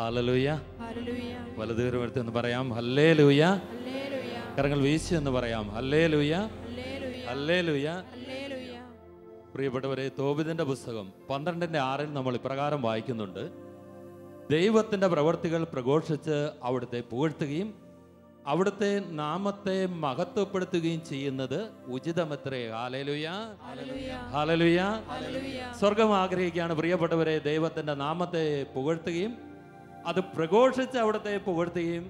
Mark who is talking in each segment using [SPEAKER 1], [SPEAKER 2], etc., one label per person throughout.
[SPEAKER 1] Hallelujah. വലതുകരമെടുത്ത് എന്ന് പറയാം hallelujah. കരങ്ങൾ വീശി എന്ന് പറയാം ഹല്ലേലൂയ, ഹല്ലേലൂയ. പ്രിയപ്പെട്ടവരെ, തോബിതിന്റെ പുസ്തകം 12:6 നമ്മൾ ഇപ്രകാരം വായിക്കുന്നുണ്ട്: ദൈവത്തിന്റെ പ്രവർത്തികൾ പ്രഘോഷിച്ച് അവിടുത്തെ പുകഴ്ത്തുകയും അവിടുത്തെ നാമത്തെ മഹത്വപ്പെടുത്തുകയും ചെയ്യുന്നത് ഉചിതമത്രേ. Hallelujah, hallelujah. സ്വർഗം ആഗ്രഹിക്കുകയാണ് പ്രിയപ്പെട്ടവരെ, ദൈവത്തിന്റെ നാമത്തെ പുകഴ്ത്തുകയും അത് പ്രഘോഷിച്ച് അവിടുത്തെ പുകഴ്ത്തുകയും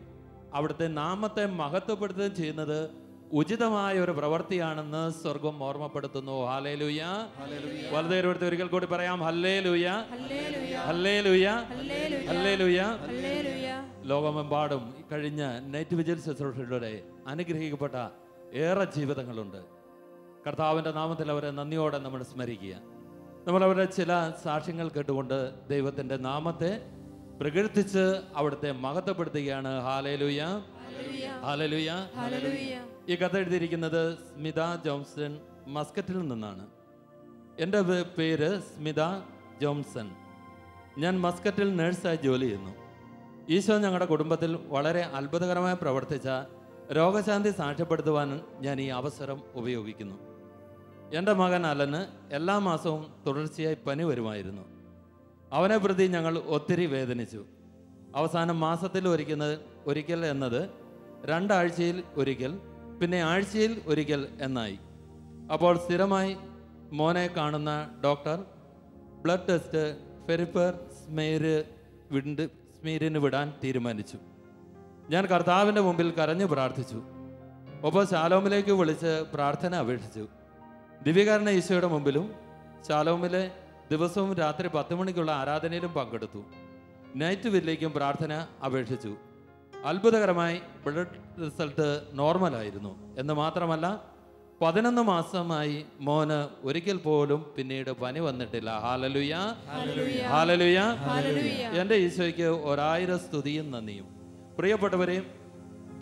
[SPEAKER 1] അവിടുത്തെ നാമത്തെ മഹത്വപ്പെടുത്തുകയും ചെയ്യുന്നത് ഉചിതമായ ഒരു പ്രവൃത്തിയാണെന്ന് സ്വർഗം ഓർമ്മപ്പെടുത്തുന്നു. ഹല്ലേലൂയ. വലതുകരമെടുത്ത് ഒരിക്കൽ കൂടി പറയാം ഹല്ലേലൂയ, ഹല്ലേലൂയ, ഹല്ലേലൂയ. ലോകമെമ്പാടും കഴിഞ്ഞ നൈറ്റ് വിജിൽ ശുശ്രൂഷയുടെ അനുഗ്രഹിക്കപ്പെട്ട ഏറെ ജീവിതങ്ങളുണ്ട്. കർത്താവിൻ്റെ നാമത്തിൽ അവരെ നന്ദിയോടെ നമ്മൾ സ്മരിക്കുക. നമ്മളവരുടെ ചില സാക്ഷ്യങ്ങൾ കേട്ടുകൊണ്ട് ദൈവത്തിൻ്റെ നാമത്തെ പ്രകീർത്തിച്ച് അവിടുത്തെ മഹത്വപ്പെടുത്തുകയാണ്. Hallelujah, hallelujah. ഈ കഥ എഴുതിയിരിക്കുന്നത് സ്മിത ജോൺസൺ, മസ്കറ്റിൽ നിന്നാണ്. എൻ്റെ പേര് സ്മിത ജോൺസൺ. ഞാൻ മസ്കറ്റിൽ നേഴ്സായി ജോലി ചെയ്യുന്നു. ഈശോ ഞങ്ങളുടെ കുടുംബത്തിൽ വളരെ അത്ഭുതകരമായി പ്രവർത്തിച്ച രോഗശാന്തി സാക്ഷ്യപ്പെടുത്തുവാൻ ഞാൻ ഈ അവസരം ഉപയോഗിക്കുന്നു. എൻ്റെ മകൻ അലന് എല്ലാ മാസവും തുടർച്ചയായി പനി വരുമായിരുന്നു. അവനെ പ്രതി ഞങ്ങൾ ഒത്തിരി വേദനിച്ചു. അവസാനം മാസത്തിൽ ഒരിക്കൽ എന്നത് 2 ആഴ്ചയിൽ ഒരിക്കൽ, പിന്നെ ആഴ്ചയിൽ ഒരിക്കൽ എന്നായി. അപ്പോൾ സ്ഥിരമായി മോനെ കാണുന്ന ഡോക്ടർ ബ്ലഡ് ടെസ്റ്റ് ഫെറിപ്പർ സ്മീരിന് വിടാൻ തീരുമാനിച്ചു. ഞാൻ കർത്താവിൻ്റെ മുമ്പിൽ കരഞ്ഞു പ്രാർത്ഥിച്ചു. ഒപ്പം ശാലോമിലേക്ക് വിളിച്ച് പ്രാർത്ഥന അപേക്ഷിച്ചു. ദിവ്യകാരണ ഈശോയുടെ മുമ്പിലും ശാലോമിലെ ദിവസവും രാത്രി 10 മണിക്കുള്ള ആരാധനയിലും പങ്കെടുത്തു. നൈറ്റ് വില്ലേക്കും പ്രാർത്ഥന അപേക്ഷിച്ചു. അത്ഭുതകരമായി ബ്ലഡ് റിസൾട്ട് നോർമലായിരുന്നു എന്ന് മാത്രമല്ല 11 മാസമായി മോന് ഒരിക്കൽ പോലും പിന്നീട് പനി വന്നിട്ടില്ല. Hallelujah, hallelujah. എൻ്റെ ഈശോയ്ക്ക് 1000 സ്തുതിയും നന്ദിയും. പ്രിയപ്പെട്ടവരെ,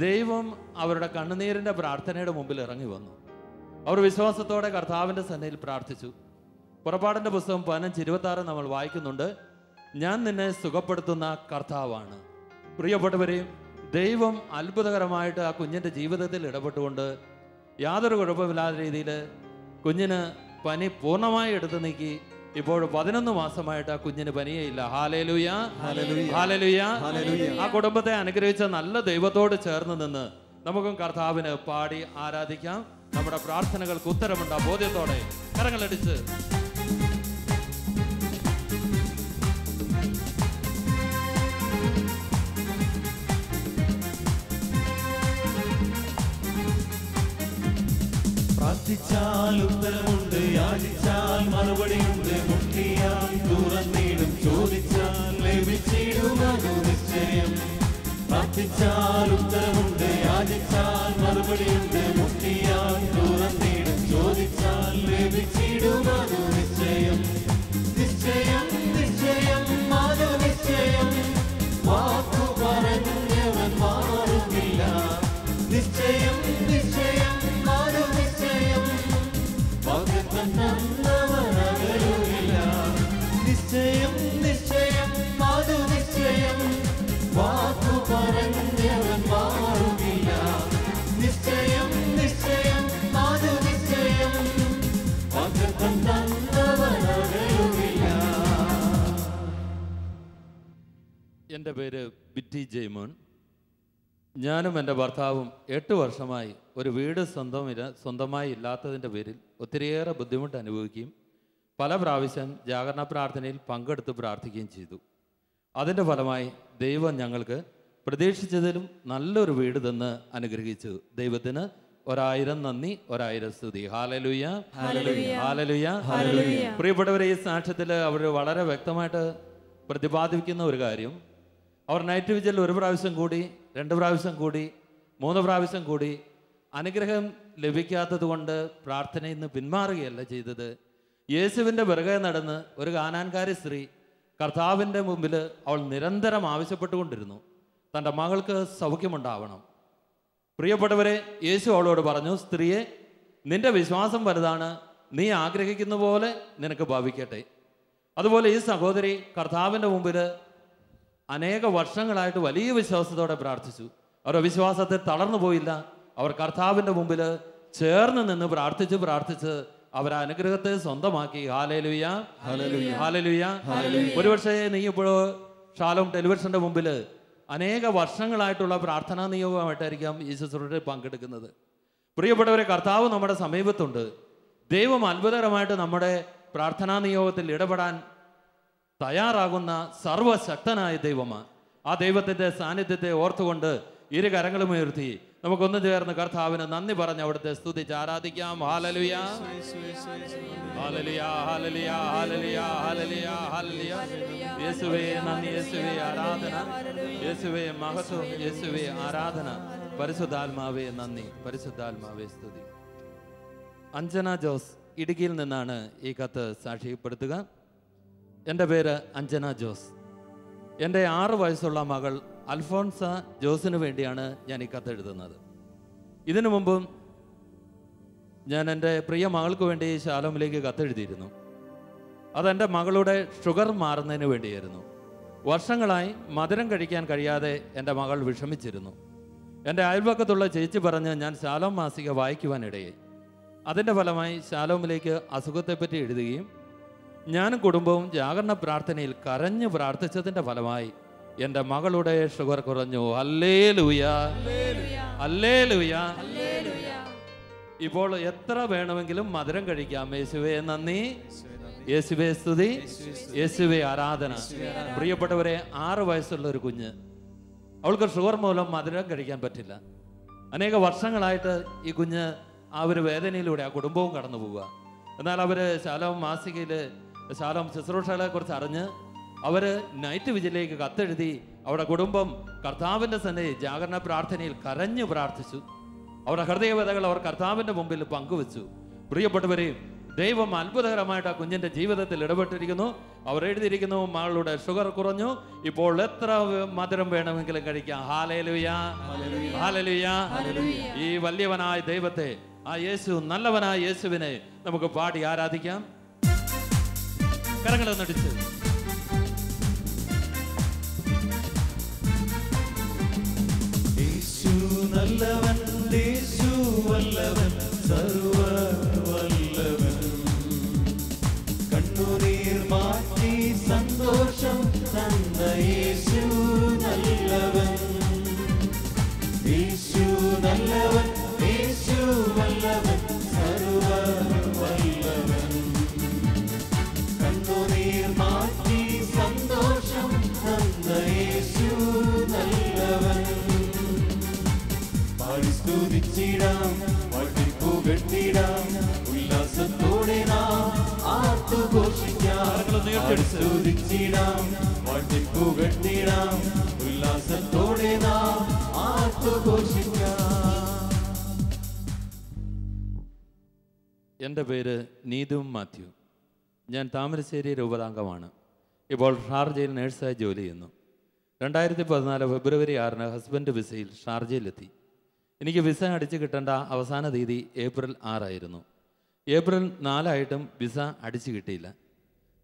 [SPEAKER 1] ദൈവം അവരുടെ കണ്ണുനീരിൻ്റെ പ്രാർത്ഥനയുടെ മുമ്പിൽ ഇറങ്ങി വന്നു. അവർ വിശ്വാസത്തോടെ കർത്താവിൻ്റെ സന്നിധിയിൽ പ്രാർത്ഥിച്ചു. പുറപ്പാടിൻ്റെ പുസ്തകം 15:26 നമ്മൾ വായിക്കുന്നുണ്ട്: ഞാൻ നിന്നെ സുഖപ്പെടുത്തുന്ന കർത്താവാണ്. പ്രിയപ്പെട്ടവരെ, ദൈവം അത്ഭുതകരമായിട്ട് ആ കുഞ്ഞിൻ്റെ ജീവിതത്തിൽ ഇടപെട്ടുകൊണ്ട് യാതൊരു കുഴപ്പമില്ലാത്ത രീതിയിൽ കുഞ്ഞിന് പനി പൂർണ്ണമായി എടുത്തു നീക്കി. ഇപ്പോൾ 11 മാസമായിട്ട് ആ കുഞ്ഞിന് പനിയേയില്ല. Hallelujah, hallelujah. ആ കുടുംബത്തെ അനുഗ്രഹിച്ച നല്ല ദൈവത്തോട് ചേർന്ന് നിന്ന് നമുക്കും കർത്താവിന് പാടി ആരാധിക്കാം. നമ്മുടെ പ്രാർത്ഥനകൾക്ക് ഉത്തരമുണ്ട് ആ ബോധ്യത്തോടെ കരങ്ങളടിച്ച്.
[SPEAKER 2] പ്രാർത്ഥിച്ചാൽ ഉത്തരമുണ്ട്, യാചിച്ചാൽ മറുപടിയുണ്ട്, മുട്ടിയാൽ തുറന്നിടും, ചോദിച്ചാൽ ലഭിച്ചിടും, അത് നിശ്ചയം. പ്രാർത്ഥിച്ചാൽ ഉത്തരമുണ്ട്, യാചിച്ചാൽ മറുപടിയുണ്ട്, മുട്ടിയാൽ തുറന്നിടും, ചോദിച്ചാൽ ലഭിച്ചിടും, അത് നിശ്ചയം. നിശ്ചയം, നിശ്ചയം, അത് നിശ്ചയം. വാക്കു പറഞ്ഞവൻ മാറുന്നില്ല. നിശ്ചയം, നിശ്ചയം, അത് നിശ്ചയം. വാഗ്ദത്തം തന്നവൻ അകലുകില്ല. നിശ്ചയം, നിശ്ചയം, അത് നിശ്ചയം. വാക്കു പറഞ്ഞവൻ മാറുകില്ല. നിശ്ചയം, നിശ്ചയം, അത് നിശ്ചയം. വാഗ്ദത്തം തന്നവൻ അകലുകില്ല.
[SPEAKER 1] എൻ്റെ പേര് ബിറ്റി ജെയ്മോൻ. ഞാനും എൻ്റെ ഭർത്താവും 8 വർഷമായി ഒരു വീട് സ്വന്തമായി ഇല്ലാത്തതിൻ്റെ പേരിൽ ഒത്തിരിയേറെ ബുദ്ധിമുട്ട് അനുഭവിക്കുകയും പല പ്രാവശ്യം ജാഗരണ പ്രാർത്ഥനയിൽ പങ്കെടുത്ത് പ്രാർത്ഥിക്കുകയും ചെയ്തു. അതിൻ്റെ ഫലമായി ദൈവം ഞങ്ങൾക്ക് പ്രതീക്ഷിച്ചതിലും നല്ലൊരു വീട് തന്ന് അനുഗ്രഹിച്ചു. ദൈവത്തിന് 1000 നന്ദി, 1000 സ്തുതി. Hallelujah, hallelujah. പ്രിയപ്പെട്ടവരെ, ഈ സാക്ഷ്യത്തിൽ അവർ വളരെ വ്യക്തമായിട്ട് പ്രതിപാദിക്കുന്ന ഒരു കാര്യം, അവർ നൈറ്റ് വിജിൽ 1 പ്രാവശ്യം കൂടി, 2 പ്രാവശ്യം കൂടി, 3 പ്രാവശ്യം കൂടി അനുഗ്രഹം ലഭിക്കാത്തത് കൊണ്ട് പ്രാർത്ഥനയിൽ നിന്ന് പിന്മാറുകയല്ല ചെയ്തത്. യേശുവിൻ്റെ പിറകെ നടന്ന് ഒരു കാനാൻകാരി സ്ത്രീ കർത്താവിൻ്റെ മുമ്പിൽ അവൾ നിരന്തരം ആവശ്യപ്പെട്ടുകൊണ്ടിരുന്നു, തൻ്റെ മകൾക്ക് സൗഖ്യമുണ്ടാവണം. പ്രിയപ്പെട്ടവരെ, യേശു അവളോട് പറഞ്ഞു, സ്ത്രീയെ, നിന്റെ വിശ്വാസം വലുതാണ്, നീ ആഗ്രഹിക്കുന്ന പോലെ നിനക്ക് ഭവിക്കട്ടെ. അതുപോലെ ഈ സഹോദരി കർത്താവിൻ്റെ മുമ്പിൽ അനേക വർഷങ്ങളായിട്ട് വലിയ വിശ്വാസത്തോടെ പ്രാർത്ഥിച്ചു. അവരുടെ വിശ്വാസത്തിൽ തളർന്നു പോയില്ല. അവർ കർത്താവിൻ്റെ മുമ്പിൽ ചേർന്ന് നിന്ന് പ്രാർത്ഥിച്ച് അവർ അനുഗ്രഹത്തെ സ്വന്തമാക്കി. Hallelujah, hallelujah, hallelujah. ഒരുപക്ഷേ നീ ഇപ്പോഴോ ഷാലോം ടെലിവിഷന്റെ മുമ്പിൽ അനേക വർഷങ്ങളായിട്ടുള്ള പ്രാർത്ഥനാ നിയോഗമായിട്ടായിരിക്കാം ഈ ശുശ്രൂഷയിൽ പങ്കെടുക്കുന്നത്. പ്രിയപ്പെട്ടവരെ, കർത്താവ് നമ്മുടെ സമീപത്തുണ്ട്. ദൈവം അത്ഭുതകരമായിട്ട് നമ്മുടെ പ്രാർത്ഥനാ നിയോഗത്തിൽ ഇടപെടാൻ തയ്യാറാകുന്ന സർവശക്തനായ ദൈവമാണ്. ആ ദൈവത്തിൻ്റെ സാന്നിധ്യത്തെ ഓർത്തുകൊണ്ട് ഇരു കരങ്ങളും ഉയർത്തി നമുക്കൊന്നു ചേർന്ന് കർത്താവിന് നന്ദി പറഞ്ഞ് അവിടുത്തെ സ്തുതിച്ച് ആരാധിക്കാം. Hallelujah, hallelujah, hallelujah, hallelujah, hallelujah, hallelujah. യേശുവേ നന്ദി, യേശുവേ ആരാധന, യേശുവേ മഹത്വം, യേശുവേ ആരാധന. പരിശുദ്ധാത്മാവേ നന്ദി, പരിശുദ്ധാത്മാവേ സ്തുതി. അഞ്ജന ജോസ് ഇടുക്കിയിൽ നിന്നാണ് ഈ കത്ത് സാക്ഷ്യപ്പെടുത്തുക. എൻ്റെ പേര് അഞ്ജന ജോസ്. എൻ്റെ 6 വയസ്സുള്ള മകൾ അൽഫോൺസ ജോസിന് വേണ്ടിയാണ് ഞാൻ ഈ കത്ത് എഴുതുന്നത്. ഇതിനു മുമ്പും ഞാൻ എൻ്റെ പ്രിയ മകൾക്ക് വേണ്ടി ശാലോമിലേക്ക് കത്തെഴുതിയിരുന്നു. അതെൻ്റെ മകളുടെ ഷുഗർ മാറുന്നതിന് വേണ്ടിയായിരുന്നു. വർഷങ്ങളായി മധുരം കഴിക്കാൻ കഴിയാതെ എൻ്റെ മകൾ വിഷമിച്ചിരുന്നു. എൻ്റെ അയൽപക്കത്തുള്ള ചേച്ചി പറഞ്ഞ് ഞാൻ ശാലോം മാസിക വായിക്കുവാനിടയായി. അതിൻ്റെ ഫലമായി ശാലോമിലേക്ക് അസുഖത്തെപ്പറ്റി എഴുതുകയും ഞാനും കുടുംബവും ജാഗരണ പ്രാർത്ഥനയിൽ കരഞ്ഞു പ്രാർത്ഥിച്ചതിൻ്റെ ഫലമായി എൻ്റെ മകളുടെ ഷുഗർ കുറഞ്ഞു. Hallelujah, hallelujah. ഇപ്പോൾ എത്ര വേണമെങ്കിലും മധുരം കഴിക്കാം. യേശുവേ നന്ദി, യേശുവേ സ്തുതി, യേശുവേ ആരാധന. പ്രിയപ്പെട്ടവരെ, 6 വയസ്സുള്ള ഒരു കുഞ്ഞ്, അവൾക്ക് ഷുഗർ മൂലം മധുരം കഴിക്കാൻ പറ്റില്ല. അനേക വർഷങ്ങളായിട്ട് ഈ കുഞ്ഞ് ആ ഒരു വേദനയിലൂടെ ആ കുടുംബവും കടന്നു പോവുക. എന്നാൽ അവർ ശാലോം മാസികയിൽ ശാലോം ശുശ്രൂഷകളെ കുറിച്ച് അറിഞ്ഞ് അവർ നൈറ്റ് വിജിലേക്ക് കത്തെഴുതി അവരുടെ കുടുംബം കർത്താവിൻ്റെ സന്നിധി ജാഗരണ പ്രാർത്ഥനയിൽ കരഞ്ഞു പ്രാർത്ഥിച്ചു. അവരുടെ ഹൃദയവേദകൾ അവർ കർത്താവിൻ്റെ മുമ്പിൽ പങ്കുവച്ചു. പ്രിയപ്പെട്ടവരെയും, ദൈവം അത്ഭുതകരമായിട്ട് ആ കുഞ്ഞിൻ്റെ ജീവിതത്തിൽ ഇടപെട്ടിരിക്കുന്നു. അവർ എഴുതിയിരിക്കുന്നു, മകളുടെ ഷുഗർ കുറഞ്ഞു, ഇപ്പോൾ എത്ര മധുരം വേണമെങ്കിലും കഴിക്കാം. Hallelujah, hallelujah. ഈ വലിയവനായ ദൈവത്തെ, ആ യേശു, നല്ലവനായ യേശുവിനെ നമുക്ക് പാടി ആരാധിക്കാം. കരങ്ങളൊന്നടിച്ച്
[SPEAKER 2] യേശു നല്ലവൻ, യേശു വല്ലവൻ, സർവ്വവല്ലവൻ. കണ്ണുനീർ മാറ്റി സന്തോഷം തന്ന യേശു നല്ലവൻ. യേശു നല്ലവൻ, യേശു വല്ലവൻ, സർവ്വവല്ലവൻ. കണ്ണുനീർ മാറ്റി സന്തോഷം തന്ന യേശു നല്ലവൻ. പാടി സ്തുതിച്ചിടാം, പാടി പുകഴ്ത്തിടാം, ഉല്ലാസത്തോടെ നാം ആർത്തുഘോഷിക്കാം. സ്തുതിച്ചിടാം, പാടി പുകഴ്ത്തിടാം, ഉല്ലാസത്തോടെ നാം ആർത്തുഘോഷിക്കാം.
[SPEAKER 1] എൻ്റെ പേര് നീതു മാത്യു. ഞാൻ താമരശ്ശേരി രൂപതാംഗമാണ്. ഇപ്പോൾ ഷാർജയിൽ നേഴ്സായി ജോലി ചെയ്യുന്നു. 2014 ഫെബ്രുവരി 6 ഹസ്ബൻഡ് വിസയിൽ ഷാർജയിലെത്തി. എനിക്ക് വിസ അടിച്ചു കിട്ടേണ്ട അവസാന തീയതി ഏപ്രിൽ 6 ആയിരുന്നു. ഏപ്രിൽ 4 വിസ അടിച്ചു കിട്ടിയില്ല.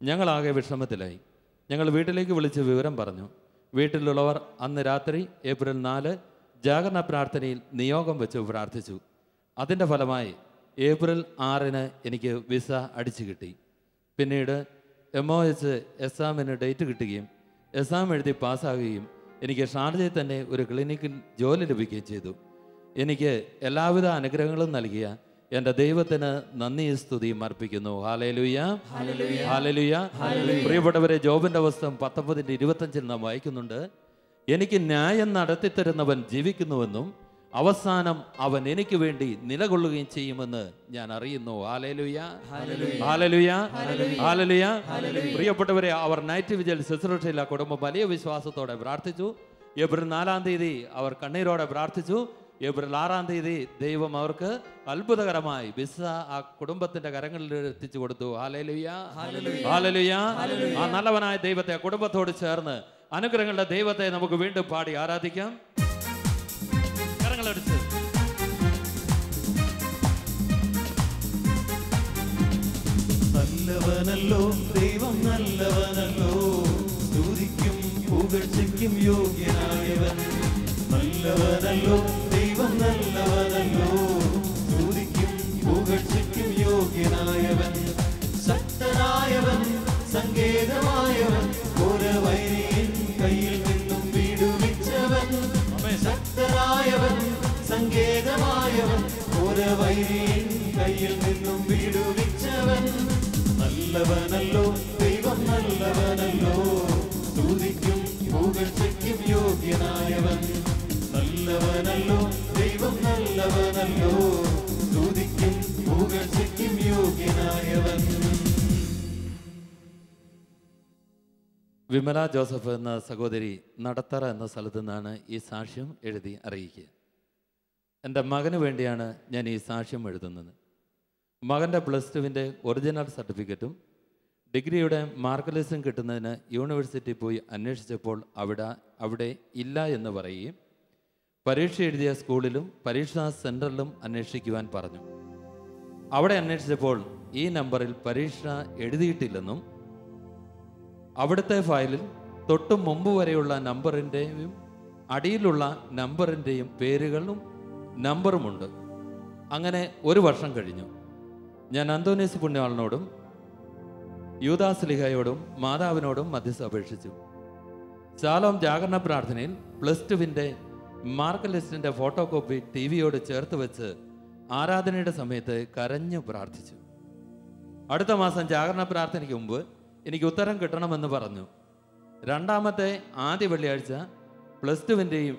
[SPEAKER 1] ഞങ്ങളാകെ വിഷമത്തിലായി. ഞങ്ങൾ വീട്ടിലേക്ക് വിളിച്ച് വിവരം പറഞ്ഞു. വീട്ടിലുള്ളവർ അന്ന് രാത്രി ഏപ്രിൽ 4 ജാഗരണ പ്രാർത്ഥനയിൽ നിയോഗം വെച്ച് പ്രാർത്ഥിച്ചു. അതിൻ്റെ ഫലമായി ഏപ്രിൽ 6 എനിക്ക് വിസ അടിച്ചു കിട്ടി. പിന്നീട് MOH എക്സാമിന് ഡേറ്റ് കിട്ടുകയും എക്സാം എഴുതി പാസ്സാകുകയും എനിക്ക് ഷാർജയിൽ തന്നെ ഒരു ക്ലിനിക്കിൽ ജോലി ലഭിക്കുകയും ചെയ്തു. എനിക്ക് എല്ലാവിധ അനുഗ്രഹങ്ങളും നൽകിയ എൻ്റെ ദൈവത്തിന് നന്ദി സ്തുതിയും അർപ്പിക്കുന്നു. Hallelujah, hallelujah. പ്രിയപ്പെട്ടവരെ, ജോബിൻ്റെ പുസ്തകം 19:25 നാം വായിക്കുന്നുണ്ട്, എനിക്ക് ന്യായം നടത്തിത്തരുന്നവൻ ജീവിക്കുന്നുവെന്നും അവസാനം അവൻ എനിക്ക് വേണ്ടി നിലകൊള്ളുകയും ചെയ്യുമെന്ന് ഞാൻ അറിയുന്നു. Hallelujah, hallelujah, hallelujah. പ്രിയപ്പെട്ടവരെ, അവർ നൈറ്റ് വിജിൽ ശുശ്രൂഷയിൽ ആ കുടുംബം വലിയ വിശ്വാസത്തോടെ പ്രാർത്ഥിച്ചു. ഏപ്രിൽ 4 അവർ കണ്ണീരോടെ പ്രാർത്ഥിച്ചു. ഏപ്രിൽ 6 ദൈവം അവർക്ക് അത്ഭുതകരമായി വിസ ആ കുടുംബത്തിന്റെ കരങ്ങളിൽ എത്തിച്ചു കൊടുത്തു. Hallelujah, hallelujah. ആ നല്ലവനായ ദൈവത്തെ, ആ കുടുംബത്തോട് ചേർന്ന് അനുഗ്രഹങ്ങളുടെ ദൈവത്തെ നമുക്ക് വീണ്ടും പാടി ആരാധിക്കാം. കരങ്ങളടിച്ച്
[SPEAKER 2] നല്ലവനല്ലോ ദൈവം, നല്ലവനല്ലോ, സ്തുതിക്കും പുക പുകഴ്ചയ്ക്കും യോഗ്യനായവൻ. നല്ലവനല്ലോ ദൈവം, നല്ലവനല്ലോ. സ്തുതിക്കും പുകഴ്ചയ്ക്കും യോഗ്യനായവൻ. ശക്തനായവൻ, സങ്കേതമായവൻ, ഘോരവൈരിയൻ കയ്യിൽ നിന്നും വിടുവിച്ചവൻ. ശക്തനായവൻ, സങ്കേതമായവൻ, ഘോരവൈരിയൻ കയ്യിൽ നിന്നും വിടുവിച്ചവൻ. നല്ലവനല്ലോ ദൈവം, നല്ലവനല്ലോ. സ്തുതിക്കും പുകഴ്ചയ്ക്കും യോഗ്യനായവൻ. നല്ലവനല്ലോ ദൈവം, നല്ലവനല്ലോ. സ്തുതിക്കും പുകഴ്ചയ്ക്കും യോഗ്യനായവൻ.
[SPEAKER 1] വിമല ജോസഫ് എന്ന സഹോദരി നടത്തറ എന്ന സ്ഥലത്തു നിന്നാണ് ഈ സാക്ഷ്യം എഴുതി അറിയിക്കുക. എൻ്റെ മകന് വേണ്ടിയാണ് ഞാൻ ഈ സാക്ഷ്യം എഴുതുന്നത്. മകൻ്റെ +2 ഒറിജിനൽ സർട്ടിഫിക്കറ്റും ഡിഗ്രിയുടെ മാർക്ക് ലിസ്റ്റും കിട്ടുന്നതിന് യൂണിവേഴ്സിറ്റി പോയി അന്വേഷിച്ചപ്പോൾ അവിടെ ഇല്ല എന്ന് പറയുകയും പരീക്ഷ എഴുതിയ സ്കൂളിലും പരീക്ഷാ സെൻറ്ററിലും അന്വേഷിക്കുവാൻ പറഞ്ഞു. അവിടെ അന്വേഷിച്ചപ്പോൾ ഈ നമ്പറിൽ പരീക്ഷ എഴുതിയിട്ടില്ലെന്നും അവിടുത്തെ ഫയലിൽ തൊട്ട് മുമ്പ് വരെയുള്ള നമ്പറിൻ്റെയും അടിയിലുള്ള നമ്പറിൻ്റെയും പേരുകളും നമ്പറുമുണ്ട്. അങ്ങനെ 1 വർഷം കഴിഞ്ഞു. ഞാൻ അന്തോനീസ് പുണ്യവാളനോടും യൂദാസ്ലിഹയോടും മാതാവിനോടും മധ്യസ്ഥ അപേക്ഷിച്ചു. ശാലോം ജാഗരണ പ്രാർത്ഥനയിൽ +2 മാർക്ക് ലിസ്റ്റിൻ്റെ ഫോട്ടോ കോപ്പി TV-യോട് ചേർത്ത് വെച്ച് ആരാധനയുടെ സമയത്ത് കരഞ്ഞു പ്രാർത്ഥിച്ചു. അടുത്ത മാസം ജാഗരണ പ്രാർത്ഥനയ്ക്ക് മുമ്പ് എനിക്ക് ഉത്തരം കിട്ടണമെന്ന് പറഞ്ഞു. രണ്ടാമത്തെ ആദ്യ വെള്ളിയാഴ്ച +2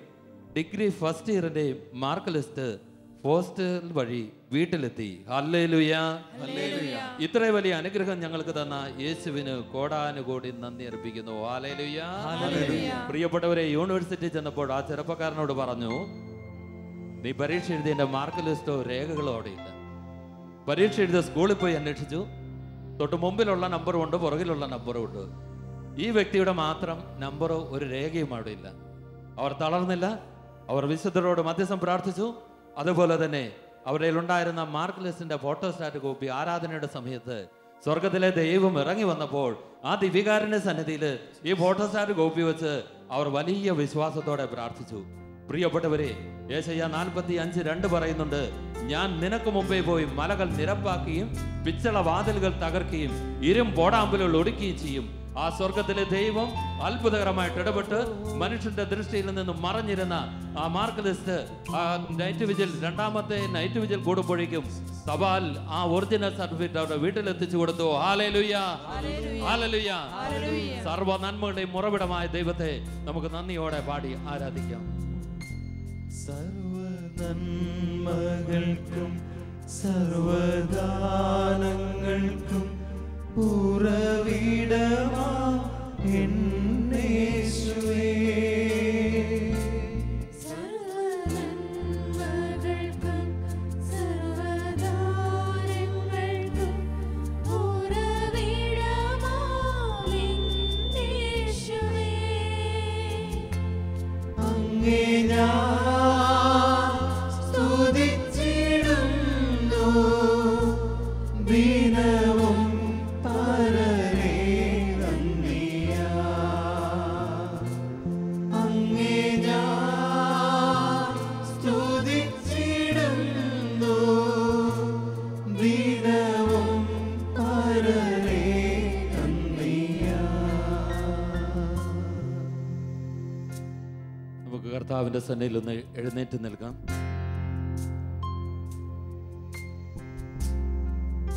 [SPEAKER 1] ഡിഗ്രി ഫസ്റ്റ് ഇയറിൻ്റെയും മാർക്ക് ലിസ്റ്റ് പോസ്റ്റൽ വഴി വീട്ടിലെത്തി. ഹല്ലേലൂയ. ഇത്ര വലിയ അനുഗ്രഹം ഞങ്ങൾക്ക് തന്ന യേശുവിന് കോടാനുകോടി നന്ദി അർപ്പിക്കുന്നു. ഹല്ലേലൂയ. പ്രിയപ്പെട്ടവരെ, യൂണിവേഴ്സിറ്റി ചെന്നപ്പോൾ ആ ചെറുപ്പക്കാരനോട് പറഞ്ഞു, നീ പരീക്ഷ എഴുതിയതിൻ്റെ മാർക്ക് ലിസ്റ്റോ രേഖകളോ അവിടെ ഇല്ല. പരീക്ഷ എഴുതിയ സ്കൂളിൽ പോയി അന്വേഷിച്ചു. തൊട്ട് മുമ്പിലുള്ള നമ്പറും ഉണ്ട്, പുറകിലുള്ള നമ്പറും ഉണ്ട്. ഈ വ്യക്തിയുടെ മാത്രം നമ്പറോ ഒരു രേഖയും അവിടെ ഇല്ല. അവർ തളർന്നില്ല. അവർ വിശുദ്ധരോട് മധ്യസ്ഥം പ്രാർത്ഥിച്ചു. അതുപോലെ തന്നെ അവരുടെ ഉണ്ടായിരുന്ന മാർക്ക് ലിസ്റ്റിന്റെ ഫോട്ടോസ്റ്റാറ്റ് കോപ്പി ആരാധനയുടെ സമയത്ത് സ്വർഗത്തിലെ ദൈവം ഇറങ്ങി വന്നപ്പോൾ ആ ദിവികാരന്റെ സന്നിധിയിൽ ഈ ഫോട്ടോസ്റ്റാറ്റ് കോപ്പി വെച്ച് അവർ വലിയ വിശ്വാസത്തോടെ പ്രാർത്ഥിച്ചു. പ്രിയപ്പെട്ടവരെ, യേശയ്യ 45:2 പറയുന്നുണ്ട്, ഞാൻ നിനക്ക് മുമ്പേ പോയി മലകൾ നിരപ്പാക്കുകയും പിച്ചള വാതിലുകൾ തകർക്കുകയും പോടാമ്പലുകൾ ഒടുക്കുകയും ചെയ്യും. ആ സ്വർഗത്തിലെ ദൈവം അത്ഭുതകരമായിട്ട് ഇടപെട്ട് മനുഷ്യന്റെ ദൃഷ്ടിയിൽ നിന്ന് മറഞ്ഞിരുന്ന ആ മാർക്ക് ലിസ്റ്റ് ആ നൈറ്റ് വിജിൽ, രണ്ടാമത്തെ നൈറ്റ് വിജിൽ കൂടുമ്പോഴേക്കും തപാൽ ആ ഒറിജിനൽ സർട്ടിഫിക്കറ്റ് അവരുടെ വീട്ടിലെത്തിച്ചു കൊടുത്തു. Hallelujah, hallelujah. സർവ്വ നന്മകളുടെയും ഉറവിടമായ ദൈവത്തെ നമുക്ക് നന്ദിയോടെ പാടി ആരാധിക്കാം.
[SPEAKER 2] സർവ്വ നന്മകൾക്കും സർവദാനങ്ങൾക്കും ഉറവിടമാ എന്നേശുവേ.
[SPEAKER 3] സർവനന്മകൾക്കും സർവദാനങ്ങൾക്കും ഉറവിടമാ എന്നേശുവേ.
[SPEAKER 2] അങ്ങേ ഞാൻ സ്തുതിച്ചിടുന്നു ദിനവും പരനേ നന്ദിയാ. അങ്ങേ ഞാൻ സ്തുതിച്ചിടുന്നു ദിനവും പരനേ നന്ദിയാ.
[SPEAKER 1] നമുക്ക് കർത്താവിൻ്റെ സന്നിധിയിൽ ഒന്ന് എഴുന്നേറ്റ് നിൽക്കാം.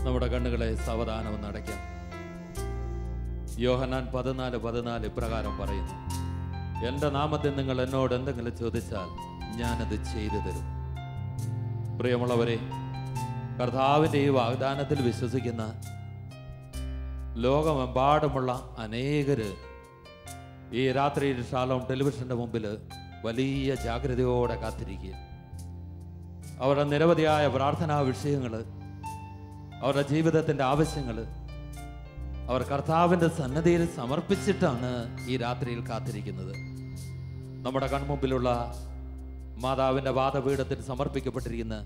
[SPEAKER 1] നമ്മുടെ കണ്ണുകളെ സാവധാനം ഒന്ന് അടയ്ക്കാം. യോഹന്നാൻ 14:14 ഇപ്രകാരം പറയുന്നു, എൻ്റെ നാമത്തിൽ നിങ്ങൾ എന്നോട് എന്തെങ്കിലും ചോദിച്ചാൽ ഞാനത് ചെയ്തു തരും. പ്രിയമുള്ളവരെ, കർത്താവിൻ്റെ ഈ വാഗ്ദാനത്തിൽ വിശ്വസിക്കുന്ന ലോകമെമ്പാടുമുള്ള അനേകര് ഈ രാത്രിയിൽ ഷാലോം ടെലിവിഷന്റെ മുമ്പിൽ വലിയ ജാഗ്രതയോടെ കാത്തിരിക്കുക. അവരുടെ നിരവധിയായ പ്രാർത്ഥനാ വിഷയങ്ങൾ, അവരുടെ ജീവിതത്തിൻ്റെ ആവശ്യങ്ങൾ അവർ കർത്താവിൻ്റെ സന്നദ്ധിയിൽ സമർപ്പിച്ചിട്ടാണ് ഈ രാത്രിയിൽ കാത്തിരിക്കുന്നത്. നമ്മുടെ കൺമുമ്പിലുള്ള മാതാവിൻ്റെ വാദപീഠത്തിൽ സമർപ്പിക്കപ്പെട്ടിരിക്കുന്ന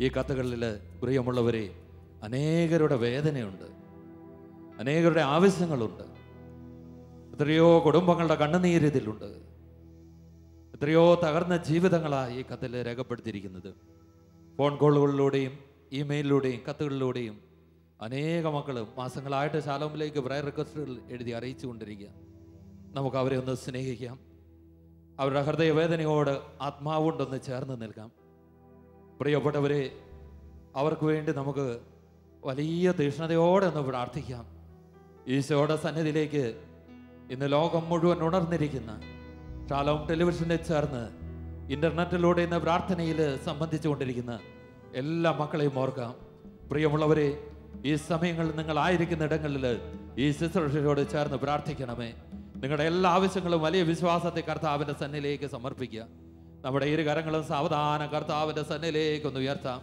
[SPEAKER 1] ഈ കത്തുകളിൽ പ്രിയമുള്ളവരെ, അനേകരുടെ വേദനയുണ്ട്, അനേകരുടെ ആവശ്യങ്ങളുണ്ട്. എത്രയോ കുടുംബങ്ങളുടെ കണ്ണുനീര് ഇതിലുണ്ട്. എത്രയോ തകർന്ന ജീവിതങ്ങളാണ് ഈ കത്തിൽ രേഖപ്പെടുത്തിയിരിക്കുന്നത്. ഫോൺ കോളുകളിലൂടെയും ഇമെയിലിലൂടെയും കത്തുകളിലൂടെയും അനേക മക്കൾ മാസങ്ങളായിട്ട് ശാലോമിലേക്ക് പ്രയർ റിക്വസ്റ്റുകൾ എഴുതി അറിയിച്ചു കൊണ്ടിരിക്കുക. നമുക്ക് അവരെ ഒന്ന് സ്നേഹിക്കാം. അവരുടെ ഹൃദയവേദനയോട് ആത്മാവുകൊണ്ടൊന്ന് ചേർന്ന് നിൽക്കാം. പ്രിയപ്പെട്ടവരെ, അവർക്ക് വേണ്ടി നമുക്ക് വലിയ തീക്ഷ്ണതയോടെ ഒന്ന് പ്രാർത്ഥിക്കാം. ഈശോയുടെ സന്നിധിയിലേക്ക് ഇന്ന് ലോകം മുഴുവൻ ഉണർന്നിരിക്കുന്ന ഷാലോം ടെലിവിഷനിൽ ചേർന്ന് ഇന്റർനെറ്റിലൂടെ ഇന്ന് പ്രാർത്ഥനയിൽ സംബന്ധിച്ചു കൊണ്ടിരിക്കുന്ന എല്ലാ മക്കളെയും ഓർക്കാം. പ്രിയമുള്ളവരെ, ഈ സമയങ്ങളിൽ നിങ്ങളായിരിക്കുന്ന ഇടങ്ങളിൽ ഈ ശുശ്രൂഷയോട് ചേർന്ന് പ്രാർത്ഥിക്കണമേ. നിങ്ങളുടെ എല്ലാ ആവശ്യങ്ങളും വലിയ വിശ്വാസത്തെ കർത്താവിൻ്റെ സന്നിധിയിലേക്ക് സമർപ്പിക്കുക. നമ്മുടെ ഇരു കരങ്ങളും സാവധാനം കർത്താവിൻ്റെ സന്നിധിയിലേക്കൊന്ന് ഉയർത്താം.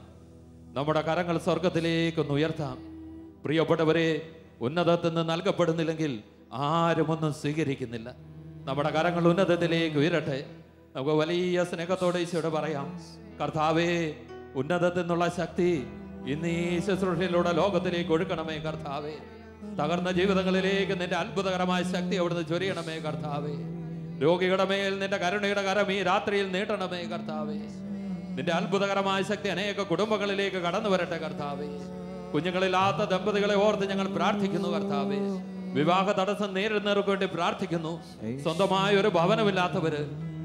[SPEAKER 1] നമ്മുടെ കരങ്ങൾ സ്വർഗത്തിലേക്കൊന്ന് ഉയർത്താം. പ്രിയപ്പെട്ടവരെ, ഉന്നതത്തിൽ നിന്ന് നൽകപ്പെടുന്നില്ലെങ്കിൽ ആരുമൊന്നും സ്വീകരിക്കുന്നില്ല. നമ്മുടെ കരങ്ങൾ ഉന്നതത്തിലേക്ക് ഉയരട്ടെ. നമുക്ക് വലിയ സ്നേഹത്തോടെ ഈശോയോട് പറയാം, കർത്താവേ, ഉന്നതത്തിൽ നിന്നുള്ള ശക്തി ഇന്ന് ഈ ശുശ്രൂഷയിലൂടെ ലോകത്തിലേക്ക് ഒഴുക്കണമേ കർത്താവേ. തകർന്ന ജീവിതങ്ങളിലേക്ക് നിന്റെ അത്ഭുതകരമായ ശക്തി അവിടുന്ന് ചൊരിയണമേ കർത്താവേ. രോഗികളുടെ മേൽ നിന്റെ കരുണയുടെ കരം ഈ രാത്രിയിൽ നീട്ടണമേ കർത്താവേ. നിന്റെ അത്ഭുതകരമായ ശക്തി അനേക കുടുംബങ്ങളിലേക്ക് കടന്നു വരട്ടെ കർത്താവേ. കുഞ്ഞുങ്ങളില്ലാത്ത ദമ്പതികളെ ഓർത്ത് ഞങ്ങൾ പ്രാർത്ഥിക്കുന്നു കർത്താവേ. വിവാഹ തടസ്സം നേരിടുന്നവർക്ക് വേണ്ടി പ്രാർത്ഥിക്കുന്നു. സ്വന്തമായ ഒരു ഭവനമില്ലാത്തവര്